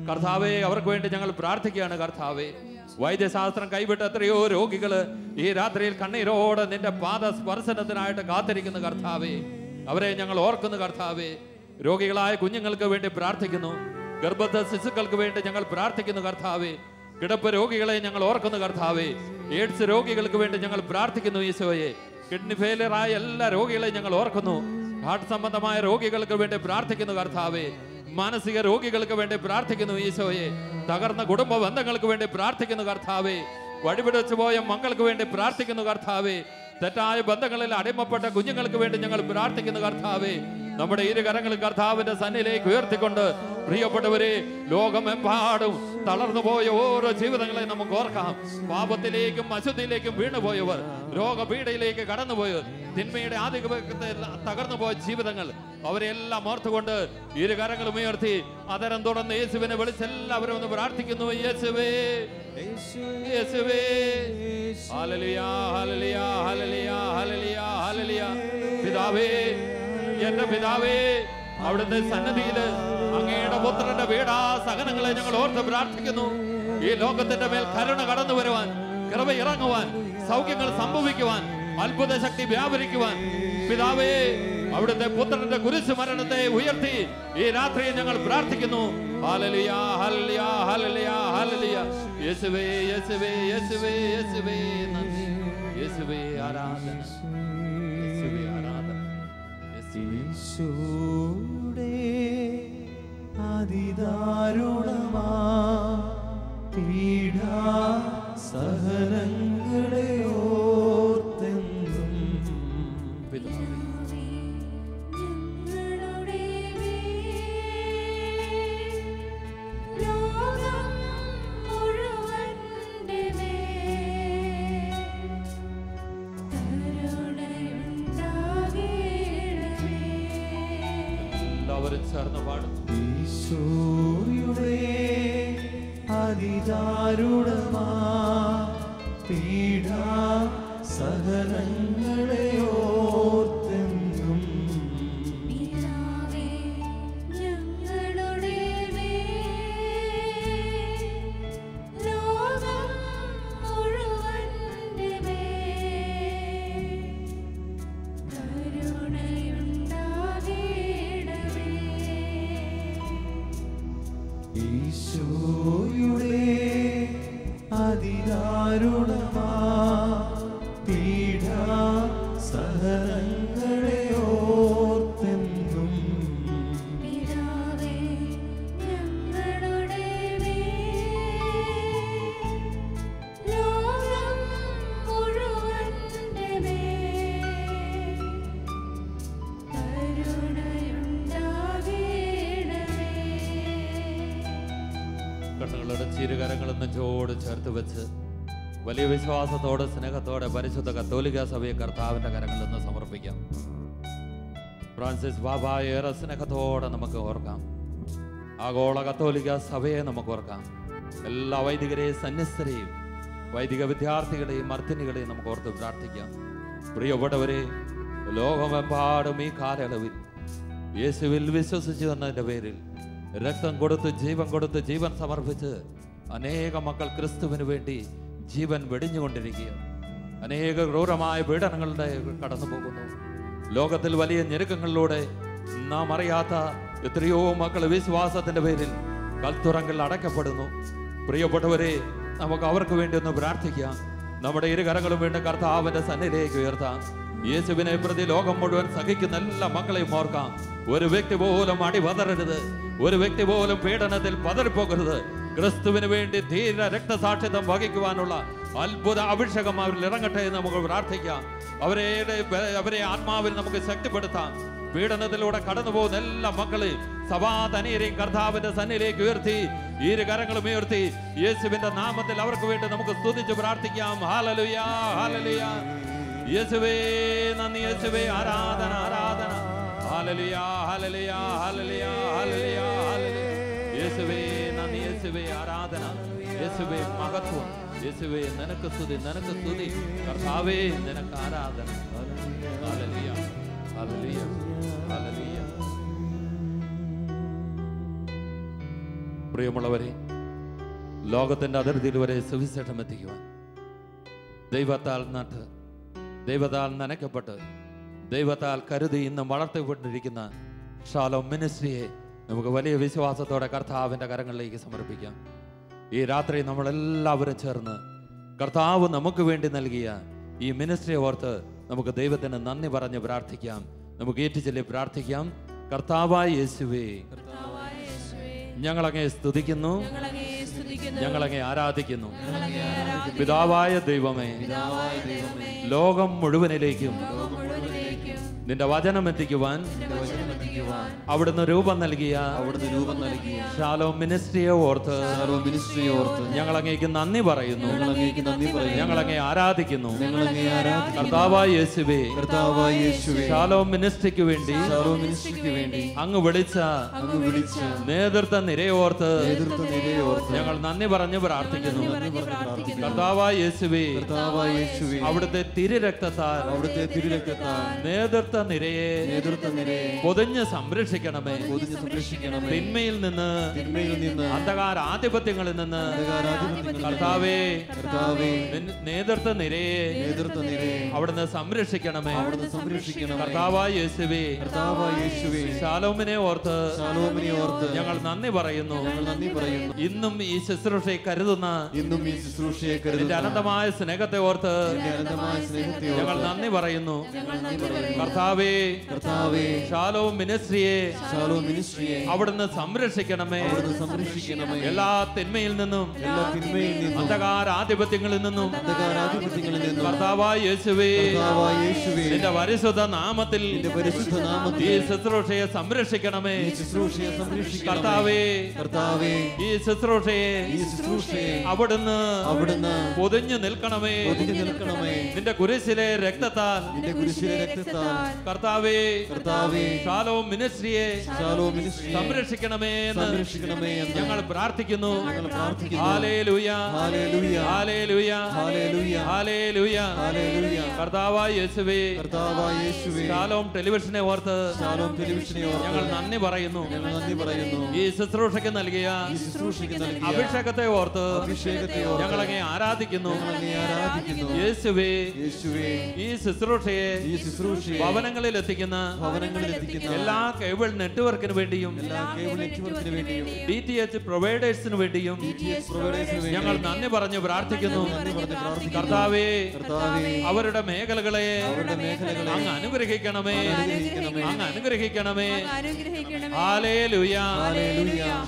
[SPEAKER 1] കർത്താവേ, അവർക്ക് വേണ്ടി ഞങ്ങൾ പ്രാർത്ഥിക്കുകയാണ് കർത്താവേ. വൈദ്യശാസ്ത്രം കൈവിട്ട എത്രയോ രോഗികള് ഈ രാത്രിയിൽ കണ്ണീരോടെ നിന്റെ പാദ സ്പർശനത്തിനായിട്ട് കാത്തിരിക്കുന്നു കർത്താവേ. അവരെ ഞങ്ങൾ ഓർക്കുന്നു കർത്താവേ. രോഗികളായ കുഞ്ഞുങ്ങൾക്ക് വേണ്ടി പ്രാർത്ഥിക്കുന്നു. ഗർഭസ്ഥ ശിശുക്കൾക്ക് വേണ്ടി ഞങ്ങൾ പ്രാർത്ഥിക്കുന്നു കർത്താവേ. കിടപ്പ് രോഗികളെ ഞങ്ങൾ ഓർക്കുന്നു കർത്താവേ. എയ്ഡ്സ് രോഗികൾക്ക് വേണ്ടി ഞങ്ങൾ പ്രാർത്ഥിക്കുന്നു ഈശോയെ. കിഡ്നി ഫെയിലിയറായ എല്ലാ രോഗികളെയും ഞങ്ങൾ ഓർക്കുന്നു. ഹാർട്ട് സംബന്ധമായ രോഗികൾക്ക് വേണ്ടി പ്രാർത്ഥിക്കുന്നു കർത്താവേ. മാനസിക രോഗികൾക്ക് വേണ്ടി പ്രാർത്ഥിക്കുന്നു ഈശോയെ. തകർന്ന കുടുംബ ബന്ധങ്ങൾക്ക് വേണ്ടി പ്രാർത്ഥിക്കുന്നു കർത്താവേ. വഴിപിടിച്ചു പോയ മക്കൾക്ക് വേണ്ടി പ്രാർത്ഥിക്കുന്നു കർത്താവേ. തെറ്റായ ബന്ധങ്ങളിൽ അടിമപ്പെട്ട കുഞ്ഞുങ്ങൾക്ക് വേണ്ടി ഞങ്ങൾ പ്രാർത്ഥിക്കുന്നു കർത്താവേ. നമ്മുടെ ഇരു കരങ്ങളും കർത്താവിന്റെ സന്നിധിയിലേക്ക് ഉയർത്തിക്കൊണ്ട് പ്രിയപ്പെട്ടവരെ, ലോകമെമ്പാടും തളർന്നു പോയ ഓരോ ജീവിതങ്ങളെ നമുക്ക് ഓർക്കാം. പാപത്തിലേക്കും അശുദ്ധിയിലേക്കും വീണുപോയവർ, രോഗപീഠയിലേക്ക് കടന്നുപോയവർ, തിന്മയുടെ ആധിപത്യത്തെ തകർന്നു പോയ ജീവിതങ്ങൾ, അവരെല്ലാം ഓർത്തുകൊണ്ട് ഇരു കരങ്ങളും ഉയർത്തി അതരം തുറന്ന് യേശുവിനെ വിളിച്ചെല്ലാവരും ഒന്ന് പ്രാർത്ഥിക്കുന്നു. യേശുവേ, യേശുവേ, hallelujah, hallelujah, hallelujah, hallelujah, hallelujah. പിതാവേ, എന്റെ പിതാവേ, അവിടുത്തെ സന്നിധിയില് അങ്ങയുടെ പുത്രന്റെ വീടാ സഹനങ്ങളെ ഞങ്ങൾ ഓർത്ത് പ്രാർത്ഥിക്കുന്നു. ഈ ലോകത്തിന്റെ മേൽ കരുണ കടന്നു വരുവാൻ, കൃപ ഇറങ്ങുവാൻ, സൗഖ്യങ്ങൾ സംഭവിക്കുവാൻ, അത്ഭുത ശക്തി വ്യാപരിക്കുവാൻ പിതാവേ, അവിടുത്തെ പുത്രന്റെ കുരിശ് മരണത്തെ ഉയർത്തി ഈ രാത്രിയിൽ ഞങ്ങൾ പ്രാർത്ഥിക്കുന്നു. Hallelujah, hallelujah, hallelujah, hallelujah. യേശുവേ, യേശുവേ, യേശുവേ, യേശുവേ നന്ദി. യേശുവേ ആരാധന, യേശുവേ ആരാധന.
[SPEAKER 2] യേശുവേ അതിദാരുണമാ പീഡാ സഹനങ്ങളെ ഓർത്തെന്നും
[SPEAKER 1] ചേർന്ന് പാടുന്നു.
[SPEAKER 2] ഈശോയുടെ അതിദാരുണമാ പീഡാ സഹനങ്ങളെ ഓർത്തെന്നും ഈശോയുടെ അതിദാരുണമാ പീഡാ സഹനങ്ങളെ ഓർത്തെന്നും
[SPEAKER 1] കണ്ണുകളുടെ ചിരുകരങ്ങൾ നെഞ്ചോട് ചേർത്ത് വെച്ച് വലിയ വിശ്വാസത്തോടെ സ്നേഹത്തോടെ പരിശുദ്ധ കത്തോലിക്ക സഭയെ കർത്താവിന്റെ കരങ്ങളിൽ നിന്ന് സമർപ്പിക്കാം. ഫ്രാൻസിസ് ബാബ ഏറെ സ്നേഹത്തോടെ നമുക്ക് ഓർക്കാം. ആഗോള കത്തോലിക്ക സഭയെ നമുക്ക് ഓർക്കാം. എല്ലാ വൈദികരെയും സന്യസ്തരെയും വൈദിക വിദ്യാർത്ഥികളെയും മർദ്ദിനികളെയും നമുക്ക് ഓർത്ത് പ്രാർത്ഥിക്കാം. പ്രിയപ്പെട്ടവരെ, ലോകമെമ്പാടും ഈ കാലയളവിൽ യേശുവിൽ വിശ്വസിച്ചു എന്നതിൻ്റെ പേരിൽ രക്തം കൊടുത്ത് ജീവൻ കൊടുത്ത് ജീവൻ സമർപ്പിച്ച് അനേക മക്കൾ ക്രിസ്തുവിന് വേണ്ടി ജീവൻ വെടിഞ്ഞുകൊണ്ടിരിക്കുകയാണ്. അനേക ക്രൂരമായ പീഡനങ്ങളുടെ കടന്നു പോകുന്നു. ലോകത്തിൽ വലിയ ഞെരുക്കങ്ങളിലൂടെ നാം അറിയാത്ത എത്രയോ മക്കൾ വിശ്വാസത്തിന്റെ പേരിൽ കൽത്തുറങ്കിൽ അടയ്ക്കപ്പെടുന്നു. പ്രിയപ്പെട്ടവരെ, നമുക്ക് അവർക്ക് വേണ്ടി ഒന്ന് പ്രാർത്ഥിക്കാം. നമ്മുടെ ഇരുകരങ്ങളും വീണ്ടും കർത്താവിന്റെ സന്നിധിയിലേക്ക് ഉയർത്താം. യേശുവിനെ പ്രതി ലോകം മുഴുവൻ സഹിക്കുന്ന എല്ലാ മക്കളെയും ഓർക്കാം. ഒരു വ്യക്തി പോലും അടിപതറരുത്, ഒരു വ്യക്തി പോലും പീഡനത്തിൽ പതറിപ്പോകരുത്. ക്രിസ്തുവിന് വേണ്ടി ധീര രക്തസാക്ഷിത്വം വഹിക്കുവാനുള്ള അത്ഭുത അഭിഷേകം അവരിൽ ഇറങ്ങട്ടെ എന്ന് നമുക്ക് പ്രാർത്ഥിക്കാം. അവരെ ആത്മാവിൽ നമുക്ക് ശക്തിപ്പെടുത്താം. പീഡനത്തിലൂടെ കടന്നു പോകുന്ന എല്ലാ മക്കളെയും സഭാതനീയരെയും കർത്താവിന്റെ സന്നിധിയിലേക്ക് ഉയർത്തി ഇരു കരങ്ങളും ഉയർത്തി യേശുവിന്റെ നാമത്തിൽ അവർക്ക് വേണ്ടി നമുക്ക് സ്തുതിച്ച് പ്രാർത്ഥിക്കാം. Hallelujah, hallelujah. യേശുവേ നന്ദി, യേശുവേ ആരാധന, ആരാധന. Hallelujah, hallelujah, hallelujah, hallelujah, hallelujah. യേശുവേ നന്ദി, യേശുവേ ആരാധന, യേശുവേ മഹത്വം, യേശുവേ നിനക്ക് സ്തുതി, നിനക്ക് സ്തുതി. കർത്താവേ നിനക്ക് ആരാധന. Hallelujah, hallelujah, hallelujah. പ്രിയമുള്ളവരെ, ലോകത്തിന്റെ അതിർത്തിയിൽ വരെ സുവിശേഷം എത്തിക്കുവാൻ ദൈവത്താൽ നട്ട്, ദൈവത്താൽ നനയ്ക്കപ്പെട്ട്, ദൈവത്താൽ കരുതി ഇന്ന് വളർത്തിക്കൊണ്ടിരിക്കുന്ന ഷാലോം മിനിസ്ട്രിയെ നമുക്ക് വലിയ വിശ്വാസത്തോടെ കർത്താവിൻ്റെ കരങ്ങളിലേക്ക് സമർപ്പിക്കാം. ഈ രാത്രി നമ്മളെല്ലാവരും ചേർന്ന് കർത്താവ് നമുക്ക് വേണ്ടി നൽകിയ ഈ മിനിസ്ട്രിയെ ഓർത്ത് നമുക്ക് ദൈവത്തിന് നന്ദി പറഞ്ഞ് പ്രാർത്ഥിക്കാം. നമുക്ക് ഏറ്റുചൊല്ലി പ്രാർത്ഥിക്കാം. കർത്താവായ യേശുവേ, ഞങ്ങളങ്ങേ സ്തുതിക്കുന്നു, ഞങ്ങളങ്ങേ ആരാധിക്കുന്നു. പിതാവായ ദൈവമേ, ലോകം മുഴുവനിലേക്കും നിന്റെ വചനം എത്തിക്കുവാൻ അവിടുന്ന് രൂപം നൽകിയ ഷാലോം മിനിസ്ട്രിയെ ഓർത്ത് ഞങ്ങളങ്ങേക്ക് നന്ദി പറയുന്നു, ഞങ്ങളങ്ങേ ആരാധിക്കുന്നു. കർത്താവായ യേശുവേ, ഷാലോം മിനിസ്ട്രിക്ക് വേണ്ടി അങ്ങ് വിളിച്ച നേതൃത്വ നിരയോർത്ത് ഞങ്ങൾ നന്ദി പറഞ്ഞ് പ്രാർത്ഥിക്കുന്നു. കർത്താവായ യേശുവേ, അവിടുത്തെ തിരുരക്തത്താൽ നേതൃത്വ നിരയെ പൊതിഞ്ഞ് സംരക്ഷിക്കണമേ. തിന്മയിൽ നിന്ന്, അന്ധകാര ആധിപത്യങ്ങളിൽ നിന്ന് കർത്താവേ നേതൃത്വ നിരയെ അവിടുന്ന് സംരക്ഷിക്കണമേ. കർത്താവായ യേശുവേ, ശാലോമിനെ ഓർത്ത് ഞങ്ങൾ നന്ദി പറയുന്നു. ഇന്നും ഈ ശുശ്രൂഷയെ കരുതുന്ന നിന്റെ അനന്തമായ സ്നേഹത്തെ ഓർത്ത് ഞങ്ങൾ നന്ദി പറയുന്നു. കർത്താവേ, ഷാലോം മിനിസ്ട്രിയെ അവിടുന്ന് സംരക്ഷിക്കണമേ. എല്ലാ തിന്മയിൽ നിന്നും, അന്ധകാര ആധിപത്യങ്ങളിൽ നിന്നും കർത്താവായ യേശുവേ നിന്റെ പരിശുദ്ധ നാമത്തിൽ ഈ ശുശ്രൂഷയെ സംരക്ഷിക്കണമേ. കർത്താവേ, ഈ ശുശ്രൂഷയെ അവിടുന്ന് പൊതിഞ്ഞു നിൽക്കണമേ. നിന്റെ കുരിശിലെ രക്തത്താൽ കർത്താവേ ഷാലോം മിനിസ്ട്രിയെ സംരക്ഷിക്കണമേ എന്ന് ഞങ്ങൾ പ്രാർത്ഥിക്കുന്നു. Hallelujah, hallelujah, hallelujah. കർത്താവായ യേശുവേ, ഷാലോം ടെലിവിഷനെ ഓർത്ത് ഞങ്ങൾ നന്ദി പറയുന്നു. ഈ ശുശ്രൂഷയ്ക്ക് നൽകിയ അഭിഷേകത്തെ ഓർത്ത് ഞങ്ങളങ്ങേ ആരാധിക്കുന്നു. യേശുവേ, ഈ ശുശ്രൂഷയെ ഭവനങ്ങളിൽ എത്തിക്കുന്ന എല്ലാ കേബിൾ നെറ്റ്വർക്കിന് വേണ്ടിയും DTH പ്രൊവൈഡേഴ്സിന് വേണ്ടിയും ഞങ്ങൾ നന്ദി പറഞ്ഞ് പ്രാർത്ഥിക്കുന്നു. കർത്താവേ, അവരുടെ മേഖലകളെ അങ്ങ് അനുഗ്രഹിക്കണമേ, അങ്ങ് അനുഗ്രഹിക്കണമേ. ഹല്ലേലൂയ.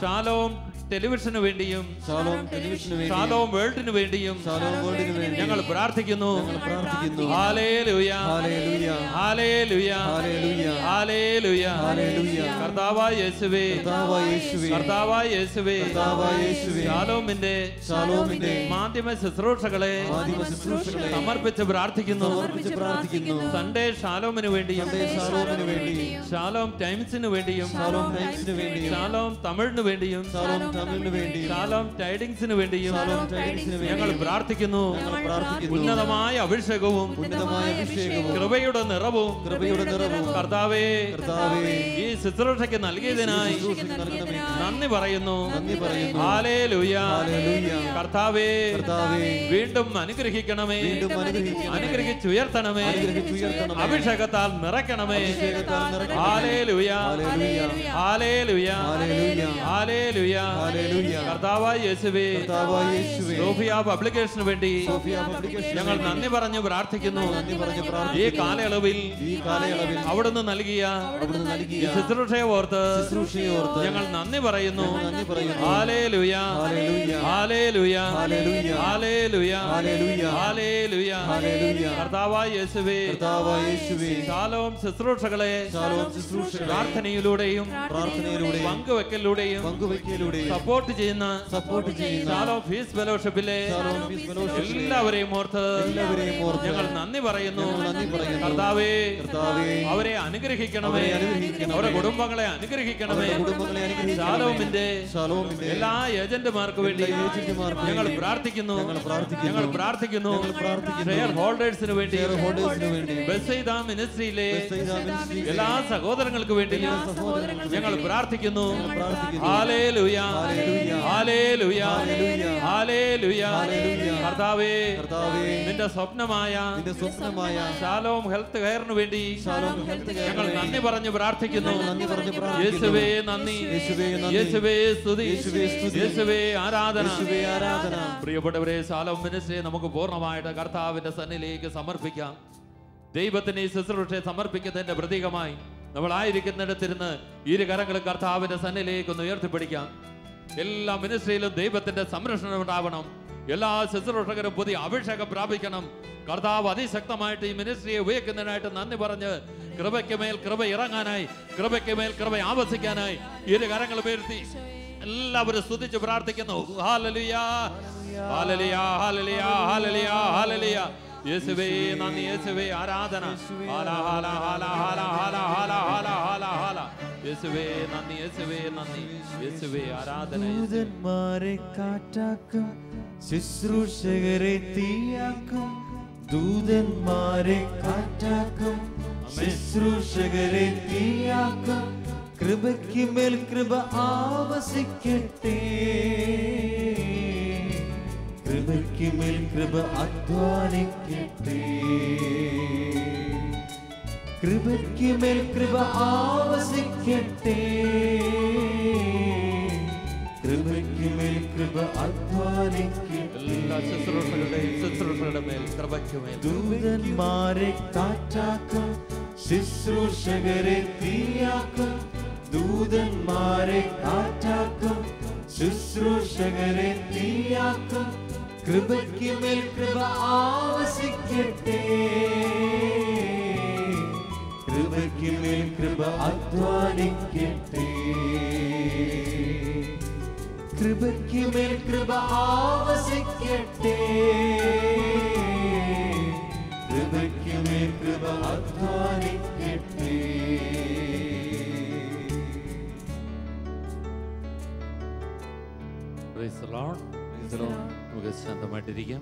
[SPEAKER 1] ഷാലോം ടെലിവിഷന് വേണ്ടിയും
[SPEAKER 4] ഷാലോം ടെലിവിഷന് വേണ്ടി
[SPEAKER 1] ഷാലോം വേൾഡിന് വേണ്ടിയും
[SPEAKER 4] ഷാലോം വേൾഡിന് വേണ്ടി
[SPEAKER 1] ഞങ്ങൾ പ്രാർത്ഥിക്കുന്നു.
[SPEAKER 4] പ്രാർത്ഥിക്കുന്നു.
[SPEAKER 1] Hallelujah
[SPEAKER 4] hallelujah
[SPEAKER 1] hallelujah
[SPEAKER 4] hallelujah
[SPEAKER 1] hallelujah
[SPEAKER 4] hallelujah.
[SPEAKER 1] കർത്താവായ യേശുവേ
[SPEAKER 4] കർത്താവായ യേശുവേ
[SPEAKER 1] കർത്താവായ യേശുവേ
[SPEAKER 4] കർത്താവായ യേശുവേ
[SPEAKER 1] ഷാലോമിന്റെ മാധ്യമ ശുശ്രൂഷകളെ
[SPEAKER 4] മാധ്യമ ശുശ്രൂഷകളെ
[SPEAKER 1] സമർപ്പിച്ച് പ്രാർത്ഥിക്കുന്നു.
[SPEAKER 4] സമർപ്പിച്ച് പ്രാർത്ഥിക്കുന്നു.
[SPEAKER 1] സൺഡേ ഷാലോമിന് വേണ്ടിയും
[SPEAKER 4] സൺഡേ ഷാലോമിന് വേണ്ടി
[SPEAKER 1] ഷാലോം ടൈംസിന് വേണ്ടിയും
[SPEAKER 4] ഷാലോം ടൈംസിന് വേണ്ടിയും
[SPEAKER 1] ഷാലോം തമിഴിന് വേണ്ടിയും
[SPEAKER 4] ഷാലോം തമിഴിന് വേണ്ടി
[SPEAKER 1] ഷാലോം ടൈഡിങ്സിന് വേണ്ടിയും
[SPEAKER 4] ഷാലോം ടൈംസിന് വേണ്ടി
[SPEAKER 1] ഞങ്ങൾ പ്രാർത്ഥിക്കുന്നു. ഉന്നതമായ അഭിഷേകവും
[SPEAKER 4] ഉന്നതമായ അഭിഷേകവും
[SPEAKER 1] കൃപയുടെ നിറവും
[SPEAKER 4] കൃപയുടെ നിറവും
[SPEAKER 1] കർത്താവേ
[SPEAKER 4] കർത്താവേ
[SPEAKER 1] ഈ ശുശ്രൂഷയ്ക്ക് നൽകിയതിനായി നന്ദി പറയുന്നു.
[SPEAKER 4] നന്ദി പറയുന്നു.
[SPEAKER 1] Hallelujah
[SPEAKER 4] hallelujah.
[SPEAKER 1] കർത്താവേ
[SPEAKER 4] കർത്താവേ
[SPEAKER 1] വീണ്ടും അനുഗ്രഹിക്കണമേ,
[SPEAKER 4] വീണ്ടും അനുഗ്രഹിക്കണമേ.
[SPEAKER 1] അനുഗ്രഹിച്ചുയർത്തണമേ,
[SPEAKER 4] അനുഗ്രഹിച്ചുയർത്തണമേ.
[SPEAKER 1] അഭിഷേകത്താൽ നിറയ്ക്കണമേ.
[SPEAKER 4] അഭിഷേകത്താൽ നിറയ്ക്കണമേ.
[SPEAKER 1] Hallelujah
[SPEAKER 4] hallelujah.
[SPEAKER 1] Hallelujah
[SPEAKER 4] hallelujah.
[SPEAKER 1] Hallelujah.
[SPEAKER 4] Hallelujah.
[SPEAKER 1] കർത്താവായ യേശുവേ
[SPEAKER 4] കർത്താവായ യേശുവേ
[SPEAKER 1] സോഫിയ പബ്ലിക്കേഷന് വേണ്ടി
[SPEAKER 4] സോഫിയ പബ്ലിക്കേഷന്
[SPEAKER 1] ഞങ്ങൾ
[SPEAKER 4] വേണ്ടി
[SPEAKER 1] നന്ദി പറഞ്ഞു പ്രാർത്ഥിക്കുന്നു.
[SPEAKER 4] നന്ദി പറഞ്ഞു
[SPEAKER 1] ഈ
[SPEAKER 4] പ്രാർത്ഥിക്കുന്നു.
[SPEAKER 1] കാലയളവിൽ
[SPEAKER 4] ഈ കാലയളവിൽ
[SPEAKER 1] അവിടുന്ന് നൽകിയ
[SPEAKER 4] അവിടുന്ന്
[SPEAKER 1] ഈ
[SPEAKER 4] നൽകിയ
[SPEAKER 1] ശുശ്രൂഷയെ ഓർത്ത്
[SPEAKER 4] ശുശ്രൂഷയെ ഓർത്ത്
[SPEAKER 1] ഞങ്ങൾ നന്ദി പറയുന്നു.
[SPEAKER 4] നന്ദി പറയുന്നു.
[SPEAKER 1] Hallelujah
[SPEAKER 4] hallelujah.
[SPEAKER 1] Hallelujah
[SPEAKER 4] hallelujah.
[SPEAKER 1] Hallelujah
[SPEAKER 4] hallelujah.
[SPEAKER 1] Hallelujah.
[SPEAKER 4] Hallelujah.
[SPEAKER 1] കർത്താവായ യേശുവേ
[SPEAKER 4] കർത്താവായ യേശുവേ
[SPEAKER 1] ശാലോം ശുശ്രൂഷകളെ
[SPEAKER 4] ഷാലോം ശുശ്രൂഷകളെ
[SPEAKER 1] പ്രാർത്ഥനയിലൂടെയും
[SPEAKER 4] പ്രാർത്ഥനയിലൂടെയും
[SPEAKER 1] പങ്കുവെക്കലിലൂടെയും
[SPEAKER 4] പങ്കുവയ്ക്കലിലൂടെയും
[SPEAKER 1] സപ്പോർട്ട് ചെയ്യുന്ന
[SPEAKER 4] സപ്പോർട്ട് ചെയ്യുന്ന
[SPEAKER 1] ശാലോം ഫീസ് ഫെലോഷിപ്പിലെ
[SPEAKER 4] ഷാലോം പീസ് ഫെലോഷിപ്പിലെ
[SPEAKER 1] എല്ലാവരെയും ഓർത്ത്
[SPEAKER 4] എല്ലാവരെയും ഓർത്ത്
[SPEAKER 1] ഞങ്ങൾ നന്ദി പറയുന്നു.
[SPEAKER 4] ഞങ്ങൾ നന്ദി പറയുന്നു.
[SPEAKER 1] കർത്താവേ
[SPEAKER 4] കർത്താവേ
[SPEAKER 1] അവരെ അനുഗ്രഹിക്കണമേ,
[SPEAKER 4] അവരെ അനുഗ്രഹിക്കണമേ.
[SPEAKER 1] അവരുടെ കുടുംബങ്ങളെ അനുഗ്രഹിക്കണമേ.
[SPEAKER 4] അവരുടെ കുടുംബങ്ങളെ അനുഗ്രഹിക്കണമേ.
[SPEAKER 1] ശാലോമിന്റെ
[SPEAKER 4] ഷാലോമിന്റെ
[SPEAKER 1] എല്ലാ ഏജന്റുമാർക്ക് വേണ്ടി
[SPEAKER 4] എല്ലാ ഏജന്റുമാർക്ക്
[SPEAKER 1] ഞങ്ങൾ
[SPEAKER 4] വേണ്ടി
[SPEAKER 1] പ്രാർത്ഥിക്കുന്നു.
[SPEAKER 4] ഞങ്ങൾ പ്രാർത്ഥിക്കുന്നു.
[SPEAKER 1] ഞങ്ങൾ പ്രാർത്ഥിക്കുന്നു.
[SPEAKER 4] ഞങ്ങൾ പ്രാർത്ഥിക്കുന്നു.
[SPEAKER 1] ഷെയർ ഹോൾഡേഴ്സിന് വേണ്ടി
[SPEAKER 4] ഷെയർ ഹോൾഡേഴ്സിന് വേണ്ടി
[SPEAKER 1] ബെസൈദ മിനിസ്ട്രിയിലെ
[SPEAKER 4] ബെസൈദ മിനിസ്ട്രിയിലെ
[SPEAKER 1] എല്ലാ സഹോദരങ്ങൾക്ക് വേണ്ടി
[SPEAKER 4] എല്ലാ സഹോദരങ്ങൾക്ക്
[SPEAKER 1] ഞങ്ങൾ പ്രാർത്ഥിക്കുന്നു.
[SPEAKER 4] പ്രാർത്ഥിക്കുന്നു.
[SPEAKER 1] Hallelujah
[SPEAKER 4] hallelujah.
[SPEAKER 1] Hallelujah
[SPEAKER 4] hallelujah.
[SPEAKER 1] Hallelujah.
[SPEAKER 4] Hallelujah.
[SPEAKER 1] കർത്താവേ
[SPEAKER 4] കർത്താവേ
[SPEAKER 1] നിന്റെ സ്വപ്നമായ
[SPEAKER 4] നിന്റെ സ്വപ്നമായ
[SPEAKER 1] ശാലോം ഹെൽത്ത് കെയറിന് വേണ്ടി
[SPEAKER 4] ഷാലോം ഹെൽത്ത് കെയറിന്
[SPEAKER 1] ഞങ്ങൾ
[SPEAKER 4] വേണ്ടി
[SPEAKER 1] നന്ദി പറഞ്ഞു പ്രാർത്ഥിക്കുന്നു.
[SPEAKER 4] ഞങ്ങൾ നന്ദി പറഞ്ഞു പ്രാർത്ഥിക്കുന്നു.
[SPEAKER 1] യേശുവേ നന്ദി,
[SPEAKER 4] യേശുവേ നന്ദി.
[SPEAKER 1] യേശുവേ സ്തുതി,
[SPEAKER 4] യേശുവേ സ്തുതി.
[SPEAKER 1] യേശുവേ ആരാധന.
[SPEAKER 4] യേശുവേ ആരാധന.
[SPEAKER 1] പ്രിയപ്പെട്ടവരെ, ശാലോം മിനിസ്ട്രിയെ നമുക്ക് പൂർണ്ണമായിട്ട് കർത്താവിന്റെ സന്നിധിയിലേക്ക് സമർപ്പിക്കാം. ദൈവത്തിന് ഈ ശുശ്രൂഷയെ സമർപ്പിക്കുന്നതിന്റെ പ്രതീകമായി നമ്മളായിരിക്കുന്നിടത്തിരുന്ന് ഇരു കരങ്ങളും കർത്താവിന്റെ സന്നിധിയിലേക്ക് ഒന്ന് ഉയർത്തിപ്പിടിക്കാം. എല്ലാ മിനിസ്ട്രിയിലും ദൈവത്തിന്റെ സംരക്ഷണം ഉണ്ടാവണം. എല്ലാ ശുശ്രൂഷകരും പുതിയ അഭിഷേകം പ്രാപിക്കണം. കർത്താവ് അതിശക്തമായിട്ട് ഈ മിനിസ്ട്രിയെ ഉപയോഗിക്കുന്നതിനായിട്ട് നന്ദി പറഞ്ഞ് കൃപയ്ക്ക് മേൽ കൃപ ഇറങ്ങാനായി, കൃപയ്ക്ക് മേൽ കൃപ ആവസിക്കാനായി ഇരു കരങ്ങൾ ഉയർത്തി എല്ലാവരും സ്തുതിച്ച് പ്രാർത്ഥിക്കുന്നു. Hallelujah hallelujah hallelujah hallelujah hallelujah. യേശുവേ നന്ദി, യേശുവേ ആരാധന. ഹാല ഹാല ഹാല ഹാല ഹാല ഹാല ഹാല ഹാല ഹാല. യേശുവേ നന്ദി, യേശുവേ നന്ദി, യേശുവേ ആരാധന.
[SPEAKER 2] ദൂതന്മാരെ കാറ്റാക്കും, ശുശ്രൂഷകരെ തീയാക്കും. ദൂതന്മാരെ കാറ്റാക്കും, ശുശ്രൂഷകരെ തീയാക്കും. കൃപയ്ക്ക് മേൽ കൃപ ആവസിക്കട്ടെ, കൃപയ്ക്ക് മേൽ കൃപ അധ്വാനിക്കട്ടെ. കൃപയ്ക്ക് മേൽ കൃപ ആവസിക്കട്ടെ, കൃപയ്ക്ക് മേൽ കൃപ അധ്വാനിക്കട്ടെ.
[SPEAKER 1] എല്ലാ ശുശ്രൂഷകളുടെ മേൽ കൃപയ്ക്ക് മേൽ.
[SPEAKER 2] ദൂതന്മാരെ കാറ്റാക്കും, ശുശ്രൂഷകരെ തീയാക്കും. ദൂതന്മാരെ കാറ്റാക്കും, ശുശ്രൂഷകരെ തീയാക്കും. കൃപയ്ക്ക് മേൽ കൃപ ആവസിക്കട്ടെ, കൃപയ്ക്ക് മേൽ കൃപ അധ്വാനിക്കട്ടെ. കൃപയ്ക്ക് മേൽ കൃപ ആവസിക്കട്ടെ, കൃപയ്ക്ക് മേൽ കൃപ അധ്വാനിക്കട്ടെ.
[SPEAKER 1] Praise the Lord. നമുക്ക് ശാന്തമായിട്ടിരിക്കാം.